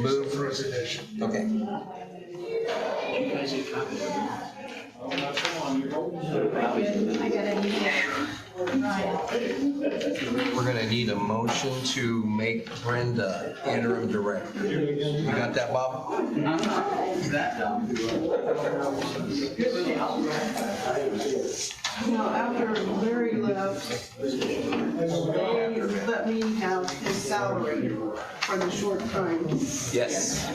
Move. Resignation. Okay. You guys get copies of that? I got an email. We're going to need a motion to make Brenda interim director. You got that, Bob? That dumb. Now, after Larry left, they let me have his salary for the short time. Yes.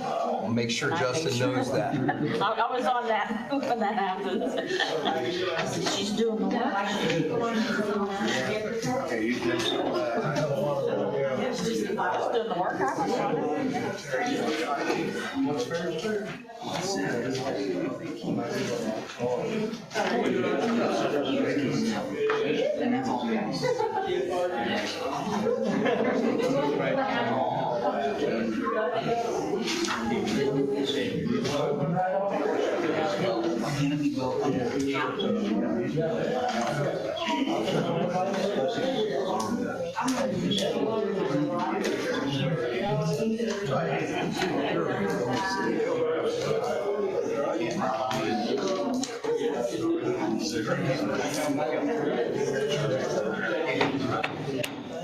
I'll make sure Justin knows that. I was on that when that happened. I said, she's doing the work. Okay, you think so? She's doing the work.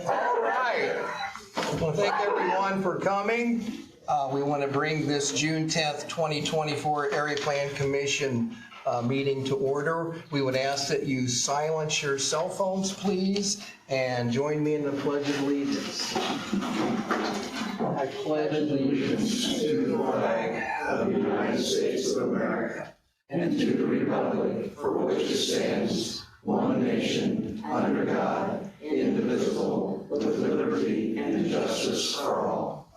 All right. Well, thank everyone for coming. We want to bring this June 10th, 2024 Area Plan Commission meeting to order. We would ask that you silence your cell phones, please, and join me in the Pledge of Allegiance. I pledge allegiance to the flag Of the United States of America and to the republic for which it stands, one nation, under God, indivisible, with liberty and justice for all.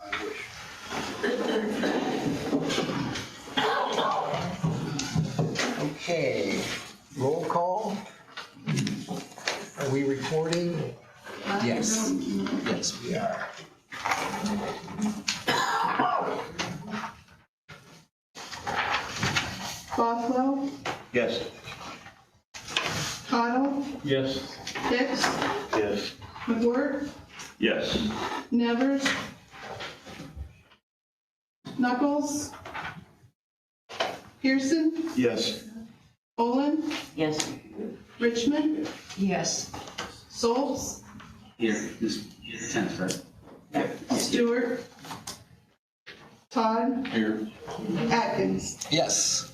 Okay, roll call. Are we recording? Yes. Yes, we are. Bothwell, Yes. Cottle, Yes. Hicks, Yes. McWhirter, Yes. Nevers, Knuckles, Pearson, Yes. Olin, Yes. Richmond, Yes. Solz, Here, this 10th, right? Stewart, Todd, Here. Atkins. Yes.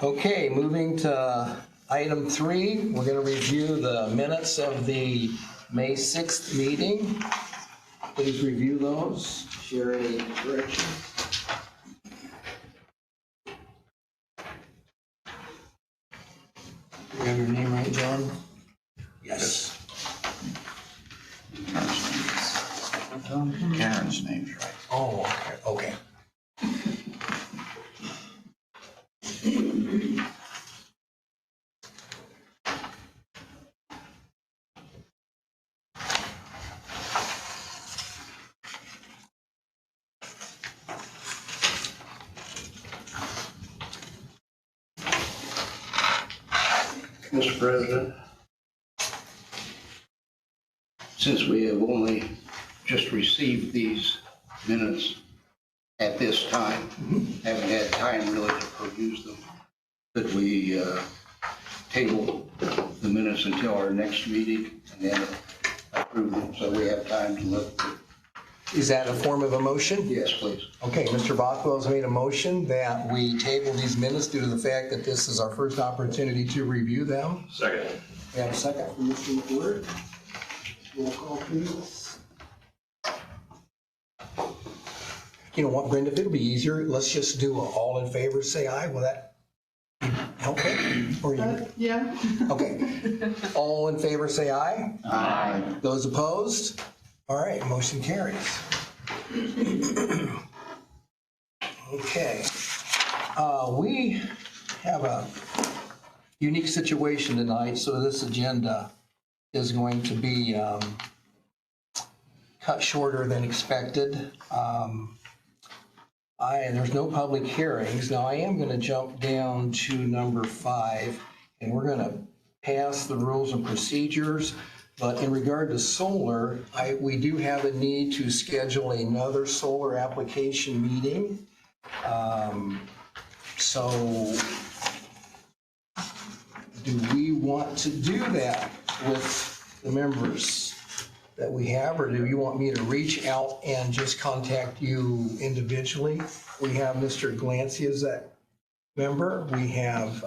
Okay, moving to item 3, we're going to review the minutes of the May 6th meeting. Please review those. Share any corrections. You have your name right, John? Yes. Karen's name's right. Oh, okay. Mr. President, since we have only just received these minutes at this time, haven't had time really to peruse them, that we table the minutes until our next meeting and then approve them so we have time to look. Is that a form of a motion? Yes, please. Okay, Mr. Bothwell has made a motion that we table these minutes due to the fact that this is our first opportunity to review them. Second. We have a second from Mr. McWhirter. Roll call, please. You know what, Brenda, if it'll be easier, let's just do a all in favor, say aye. Will that be helpful? Or you? Yeah. Okay. All in favor, say aye. Aye. Those opposed? All right, motion carries. Okay. We have a unique situation tonight, so this agenda is going to be cut shorter than expected. There's no public hearings. Now, I am going to jump down to number 5, and we're going to pass the rules and procedures. But in regard to solar, we do have a need to schedule another solar application meeting. So do we want to do that with the members that we have, or do you want me to reach out and just contact you individually? We have Mr. Glancy as that member. We have,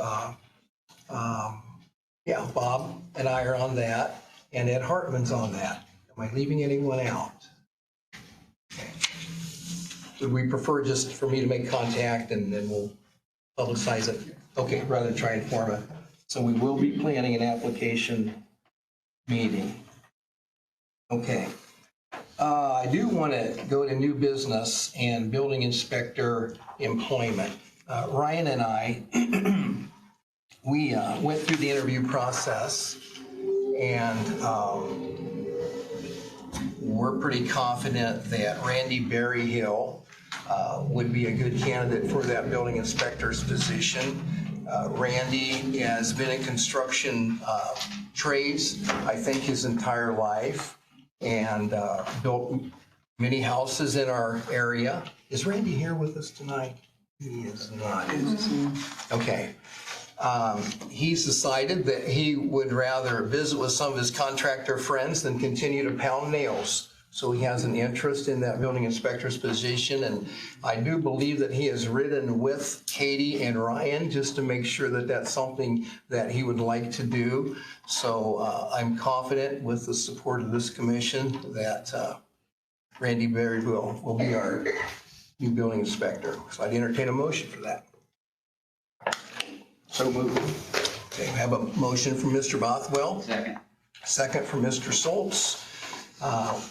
Bob and I are on that, and Ed Hartman's on that. Am I leaving anyone out? Okay. Would we prefer just for me to make contact and then we'll publicize it? Okay, rather than try and form a, so we will be planning an application meeting. Okay. I do want to go to new business and building inspector employment. Ryan and I, we went through the interview process, and we're pretty confident that Randy Berryhill would be a good candidate for that building inspector's position. Randy has been in construction trades, I think, his entire life, and built many houses in our area. Is Randy here with us tonight? He is not. Okay. He's decided that he would rather visit with some of his contractor friends than continue to pound nails. So he has an interest in that building inspector's position, and I do believe that he has ridden with Katie and Ryan just to make sure that that's something that he would like to do. So I'm confident with the support of this commission that Randy Berryhill will be our new building inspector. So I'd entertain a motion for that. So moved. Okay, we have a motion from Mr. Bothwell. Second. Second from Mr. Schultz.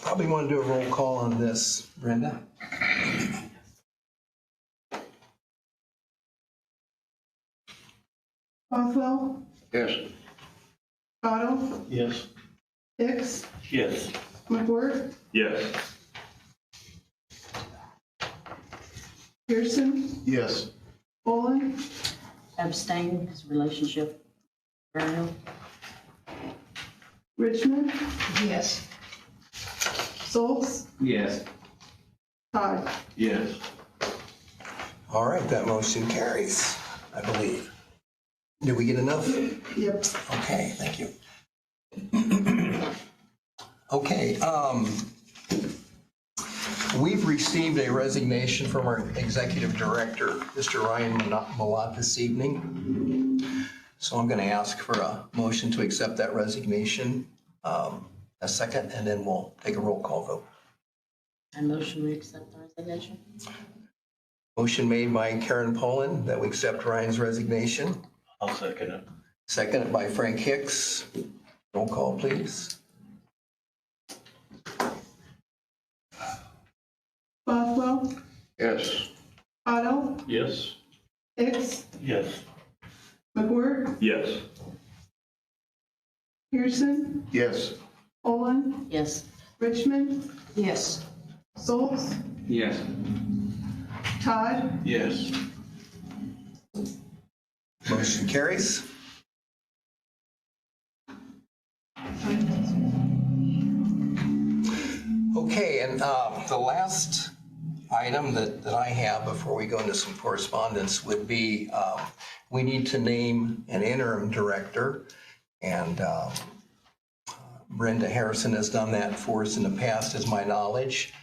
Probably want to do a roll call on this, Brenda. Bothwell, Yes. Otto, Yes. Hicks, Yes. McWhorter, Yes. Pearson, Yes. Olin, Abstain, his relationship, burial. Richmond, Yes. Schultz, Yes. Todd. Yes. All right, that motion carries, I believe. Did we get enough? Yep. Okay, thank you. Okay, we've received a resignation from our executive director, Mr. Ryan Malott, this evening. So I'm going to ask for a motion to accept that resignation, a second, and then we'll take a roll call vote. I motion we accept the resignation. Motion made by Karen Pullen that we accept Ryan's resignation. I'll second it. Seconded by Frank Hicks. Roll call, please. Bothwell, Yes. Otto, Yes. Hicks, Yes. McWhorter, Yes. Pearson, Yes. Olin, Yes. Richmond, Yes. Schultz, Yes. Todd. Yes. Motion carries. Okay, and the last item that I have before we go into some correspondence would be we need to name an interim director, and Brenda Harrison has done that for us in the past, is my knowledge.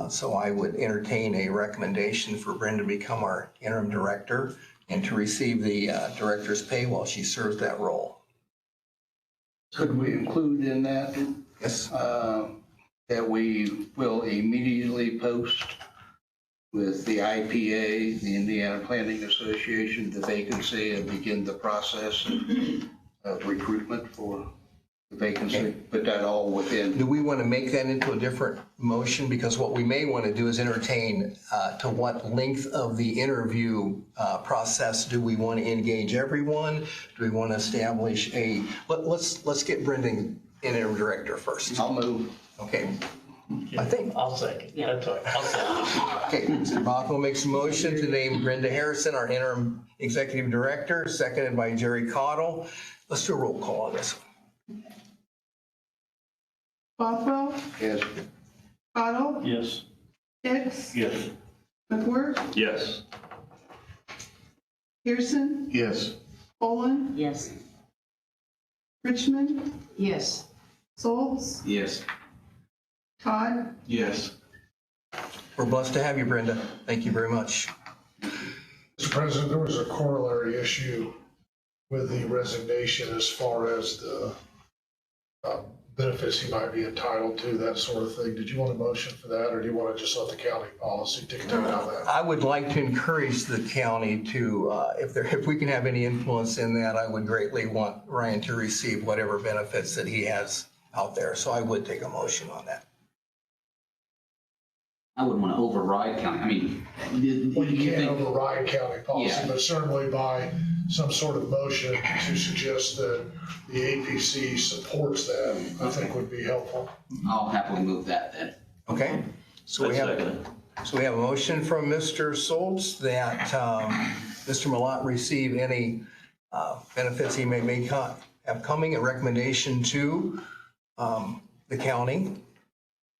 So I would entertain a recommendation for Brenda to become our interim director and to receive the director's pay while she serves that role. Could we include in that Yes. that we will immediately post with the IPA, the Indiana Planning Association, the vacancy and begin the process of recruitment for the vacancy? Okay. Put that all within. Do we want to make that into a different motion? Because what we may want to do is entertain to what length of the interview process do we want to engage everyone? Do we want to establish a, let's get Brendan interim director first. I'll move. Okay. I think, I'll second. That's all right. I'll second. okay, Mr. Bothwell makes a motion to name Brenda Harrison our interim executive director, seconded by Jerry Cottle. Let's do a roll call on this one. Bothwell, Yes. Cottle, Yes. Hicks, Yes. McWhirter, Yes. Pearson, Yes. Poland, Yes. Richmond, Yes. Schultz, Yes. Todd, Yes. We're blessed to have you, Brenda. Thank you very much. Mr. President, there was a corollary issue with the resignation as far as the benefits he might be entitled to, that sort of thing. Did you want a motion for that, or do you want to just let the county policy dictate on that? I would like to encourage the county to, if we can have any influence in that, I would greatly want Ryan to receive whatever benefits that he has out there. So I would take a motion on that. I wouldn't want to override county, I mean, Well, you can't think- override county policy, Yeah. but certainly by some sort of motion to suggest that the APC supports that, I think would be helpful. I'll happily move that then. Okay? So we have a motion from Mr. Schultz that Mr. Malat receive any benefits he may have coming, a recommendation to the county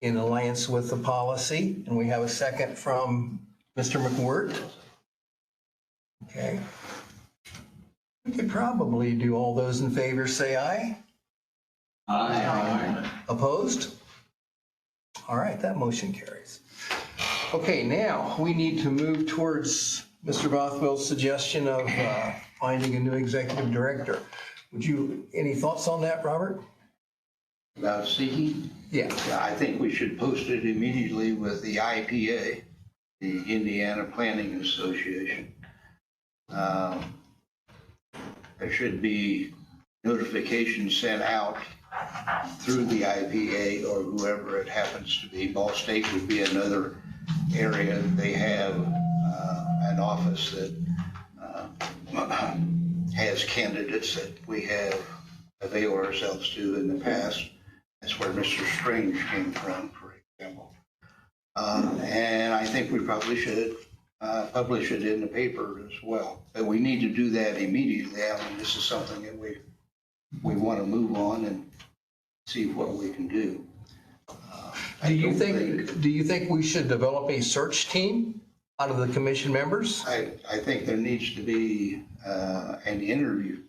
in alliance with the policy. And we have a second from Mr. McWhirter. Okay. We could probably do all those in favor, say aye. Aye. Opposed? All right, that motion carries. Okay, now we need to move towards Mr. Bothwell's suggestion of finding a new executive director. Any thoughts on that, Robert? About seeking? Yeah. Yeah, I think we should post it immediately with the IPA, the Indiana Planning Association. There should be notification sent out through the IPA or whoever it happens to be. Ball State would be another area. They have an office that has candidates that we have availed ourselves to in the past. That's where Mr. Strange came from, for example. And I think we probably should publish it in the paper as well. But we need to do that immediately. I mean, this is something that we want to move on and see what we can do. Do you think we should develop a search team out of the commission members? I think there needs to be an interview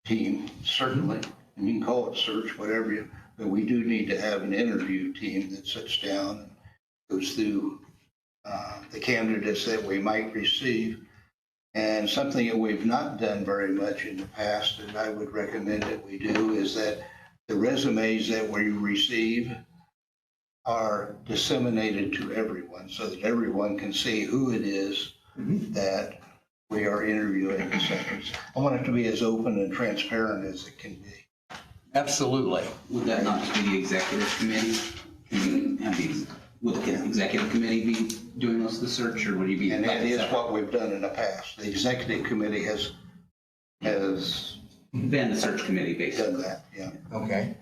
team, certainly. And you can call it search, whatever you, but we do need to have an interview team that sits down and goes through the candidates that we might receive. And something that we've not done very much in the past, and I would recommend that we do, is that the resumes that we receive are disseminated to everyone so that everyone can see who it is that we are interviewing. I want it to be as open and transparent as it can be. Absolutely. Would that not just be the executive committee? Would the executive committee be doing most of the search, or would you be? And that is what we've done in the past. The executive committee has Been the search committee, basically. done that, yeah. Okay.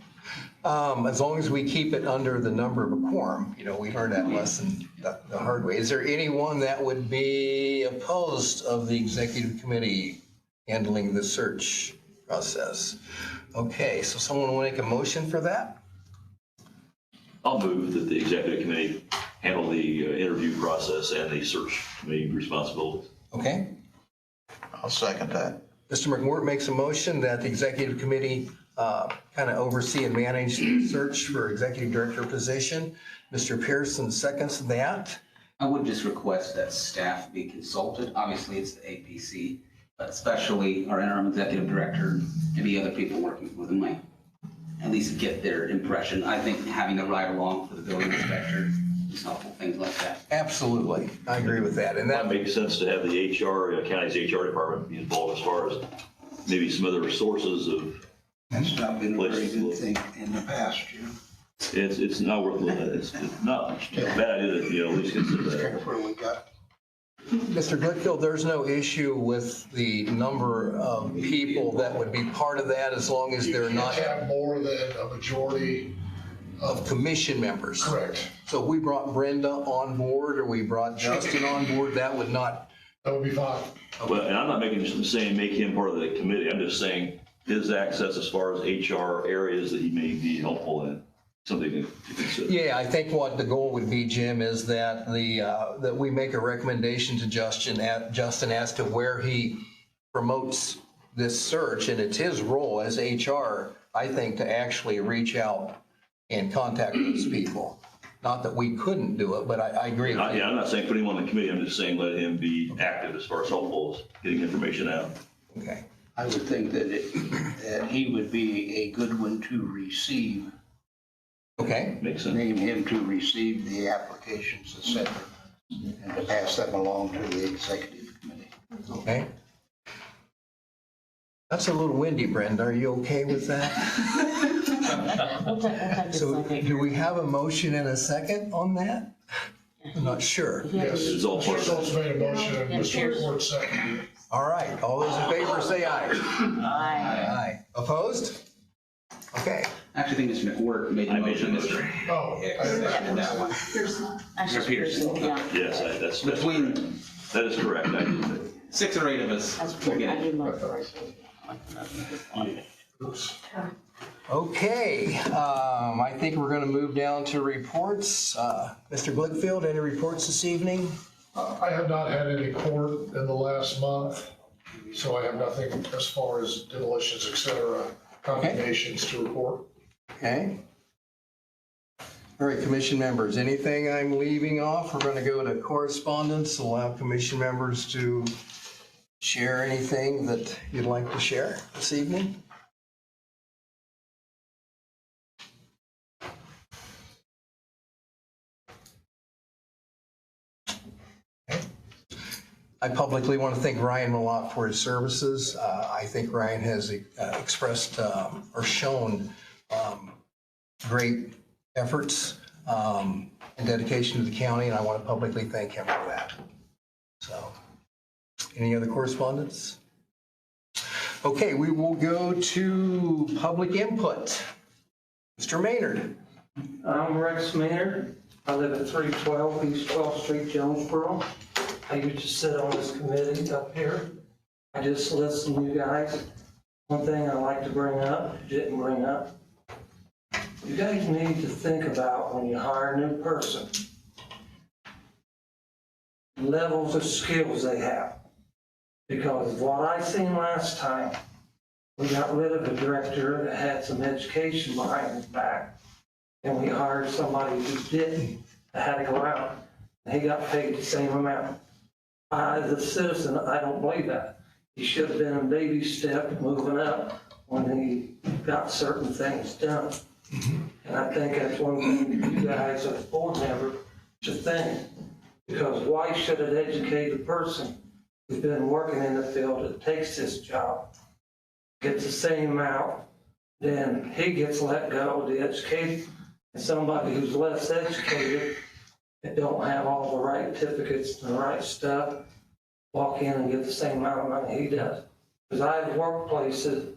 As long as we keep it under the number of a quorum, we learned that lesson the hard way. Is there anyone that would be opposed of the executive committee handling the search process? Okay, so someone will make a motion for that? I'll move that the executive committee handle the interview process and the search committee responsibilities. Okay. I'll second that. Mr. McWhirter makes a motion that the executive committee kind of oversee and manage the search for executive director position. Mr. Pearson seconds that. I would just request that staff be consulted. Obviously, it's the APC, but especially our interim executive director and the other people working with them might at least get their impression. I think having a ride along for the building inspector is helpful, things like that. Absolutely. I agree with that. And That that makes sense to have the county's HR department be involved as far as maybe some other sources of. That's not been a very good thing in the past, It's not worth looking at. It's not a bad idea to, at least consider that. That's where we got. Mr. Glickfield, there's no issue with the number of people that would be part of that as long as they're You not can't have more than a majority of commission members. correct. So if we brought Brenda on board or we brought Justin on board, that would not. That would be fine. Well, and I'm not saying make him part of the committee. I'm just saying his access as far as HR areas that he may be helpful in. something to consider. Yeah, I think what the goal would be, Jim, is that that we make a recommendation to Justin as to where he promotes this search, and it's his role as HR, I think, to actually reach out and contact those people. Not that we couldn't do it, but I agree with you. Yeah, I'm not saying put him on the committee, I'm just saying let him be active as far as helpful as getting information out. Okay. I would think that he would be a good one to receive, Okay. Makes sense. name him to receive the applications, et cetera, and to pass them along to the executive committee. Okay. That's a little windy, Brenda. Are you okay with that? We'll take this So Sunday. do we have a motion and a second on that? I'm not sure. Yes. It's all part of Mr. Schultz made a motion and Yeah. Mr. Ford seconded it. All right. All those in favor say aye. Aye. Aye. Opposed? Okay. I actually think Mr. McWhorter made the I made the motion. motion. Mr. Oh, Hicks seconded that one. Actually, Mr. Peterson. Yeah. Yes, that's Between that is correct. I did that. 6 or 8 of us That's will good. get I it. do love those. oops. Okay. I think we're going to move down to reports. Mr. Glickfield, any reports this evening? I have not had any court in the last month, so I have nothing as far as demolitions, et cetera, condemnations to report. Okay. All right, commission members, anything I'm leaving off? We're going to go to correspondence, allow commission members to share anything that you'd like to share this evening. I publicly want to thank Ryan a lot for his services. I think Ryan has expressed or shown great efforts and dedication to the county, and I want to publicly thank him for that. So, any other correspondence? Okay, we will go to public input. Mr. Maynard. I'm Rex Maynard. I live at 312 East 12th Street, Jonesboro. I used to sit on this committee up here. I just listen to you guys. One thing I like to bring up, didn't bring up, you guys need to think about when you hire a new person, levels of skills they have. Because what I seen last time, we got rid of a director that had some education behind his back, and we hired somebody who didn't, that had to go out, and he got paid the same amount. I, as a citizen, I don't believe that. He should have been a baby step moving up when he got certain things done. And I think that's one thing you guys as a board member should think. Because why should an educated person who's been working in the field that takes this job, gets the same amount, then he gets let go of the education, and somebody who's less educated that don't have all the right certificates and the right stuff, walk in and get the same amount of money he does. Because I have worked places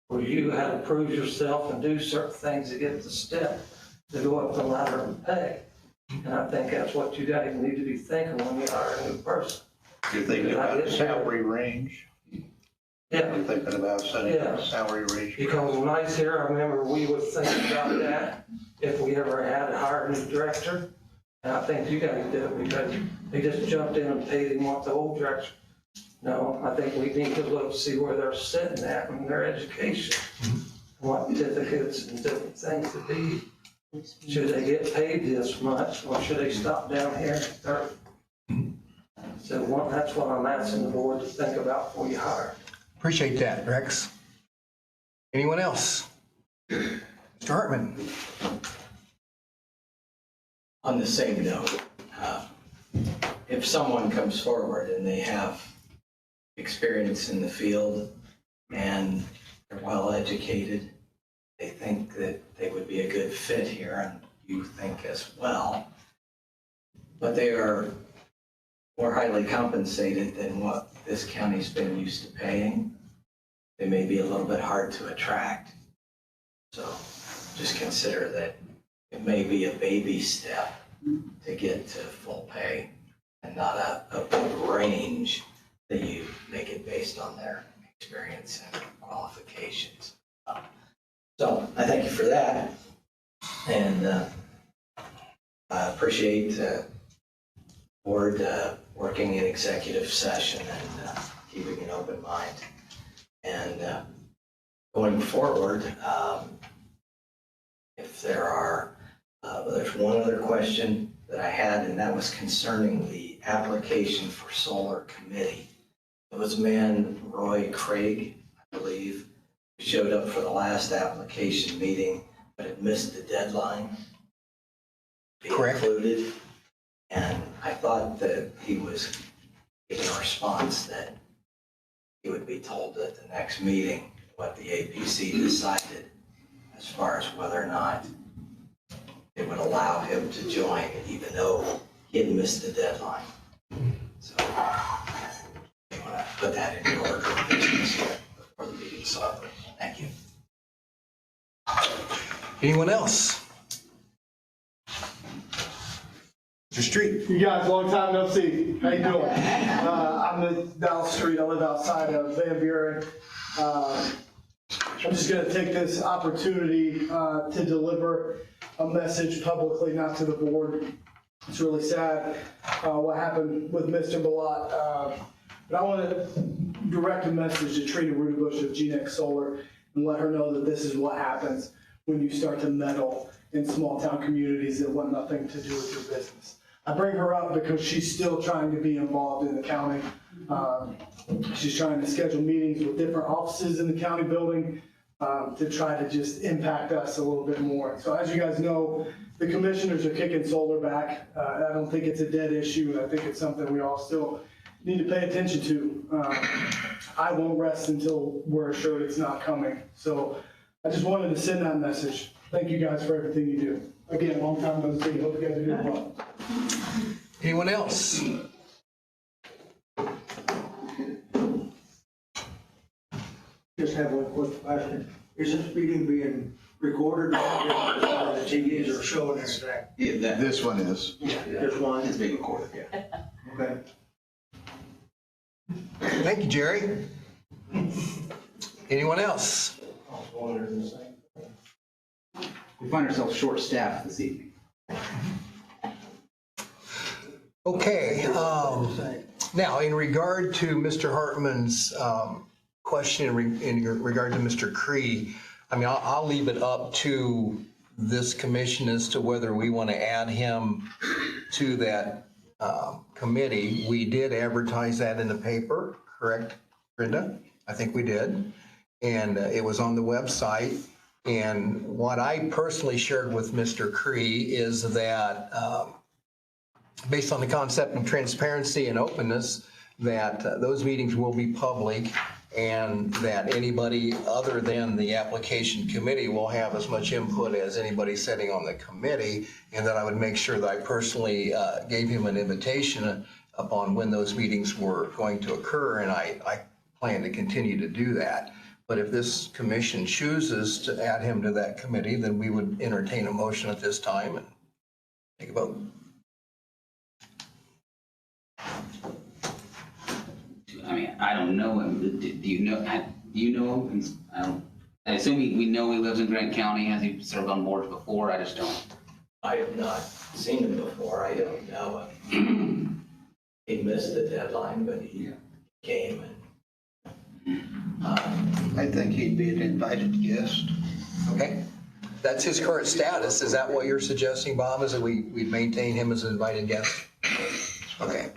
where you had to prove yourself and do certain things to get the step to go up the ladder and pay. And I think that's what you guys need to be thinking when you hire a new person. You're thinking about the salary range? Yeah. You're thinking about setting up a salary range? Because when I was here, I remember we would think about that if we ever had to hire a new director. And I think you guys did because they just jumped in and paid him what the old director. No, I think we need to look, see where they're sitting at in their education. What certificates and different things to be. Should they get paid this much or should they stop down here at 30? So that's what I'm asking the board to think about before you hire. Appreciate that, Rex. Anyone else? Mr. Hartman. On the same note, if someone comes forward and they have experience in the field and they're well educated, they think that they would be a good fit here, and you think as well, but they are more highly compensated than what this county's been used to paying, they may be a little bit hard to attract. So just consider that it may be a baby step to get to full pay and not a big range that you make it based on their experience and qualifications. So I thank you for that. And I appreciate board working in executive session and keeping an open mind. And going forward, if there are, there's one other question that I had, and that was concerning the application for solar committee. It was a man, Roy Craig, I believe, who showed up for the last application meeting, but it missed the deadline. Correct. Included. And I thought that he was giving a response that he would be told at the next meeting what the APC decided as far as whether or not it would allow him to join, even though he had missed the deadline. So I want to put that in order of business here before the meeting's over. Thank you. Anyone else? Mr. Street. You guys, long time no see. How you doing? I'm in Dallas Street. I live outside of Van Buren. I'm just going to take this opportunity to deliver a message publicly, not to the board. It's really sad what happened with Mr. Balot. But I want to direct a message to Trina Rudebush of GNX Solar and let her know that this is what happens when you start to meddle in small town communities that want nothing to do with your business. I bring her up because she's still trying to be involved in the county. She's trying to schedule meetings with different offices in the county building to try to just impact us a little bit more. So as you guys know, the commissioners are kicking solar back. I don't think it's a dead issue, and I think it's something we all still need to pay attention to. I won't rest until we're assured it's not coming. So I just wanted to send that message. Thank you guys for everything you do. Again, long time no see. Hope you guys are doing well. Anyone else? Just have one quick question. Is this meeting being recorded or the TVs are showing everything? Yeah, This one is. This one? It's being recorded, yeah. Okay. Thank you, Jerry. Anyone else? We find ourselves short-staffed this evening. Okay, now in regard to Mr. Hartman's question in regard to Mr. Cree, I mean, I'll leave it up to this commission as to whether we want to add him to that committee. We did advertise that in the paper, correct, Brenda? I think we did. And it was on the website. And what I personally shared with Mr. Cree is that based on the concept of transparency and openness, that those meetings will be public and that anybody other than the application committee will have as much input as anybody sitting on the committee, and that I would make sure that I personally gave him an invitation upon when those meetings were going to occur, and I plan to continue to do that. But if this commission chooses to add him to that committee, then we would entertain a motion at this time and take a vote. I mean, I don't know him. Do you know? Do you know him? I assume we know he lives in Grant County. Has he served on boards before? I just don't. I have not seen him before. I don't know him. He missed the deadline, but he came and I think he'd be an invited guest. Okay, that's his current status. Is that what you're suggesting, Bob, is that we maintain him as an invited guest? Okay,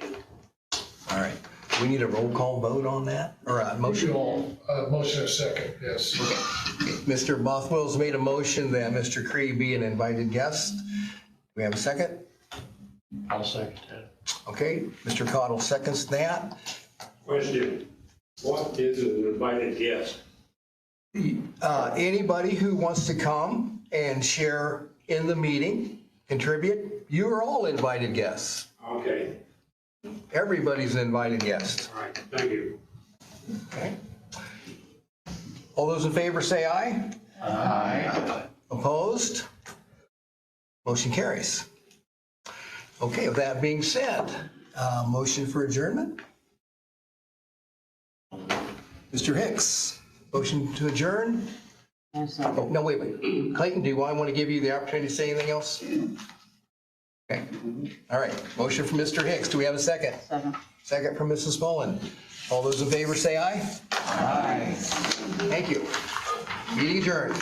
all right. We need a roll call vote on that, or a motion? Motion and second, yes. Okay. Mr. Bothwell's made a motion that Mr. Cree be an invited guest. Do we have a second? I'll second that. Okay, Mr. Cottle seconds that. Question, what is an invited guest? Anybody who wants to come and share in the meeting, contribute, you are all invited guests. Okay, Everybody's an invited guest. all right, thank you. Okay. All those in favor say aye. Aye. Opposed? Motion carries. Okay, with that being said, motion for adjournment? Mr. Hicks, motion to adjourn? Oh, no, wait. Clayton, do I want to give you the opportunity to say anything else? Okay. All right. Motion from Mr. Hicks. Do we have a second? Second. Second from Mrs. Mullen. All those in favor say aye. Aye. Thank you. Meeting adjourned.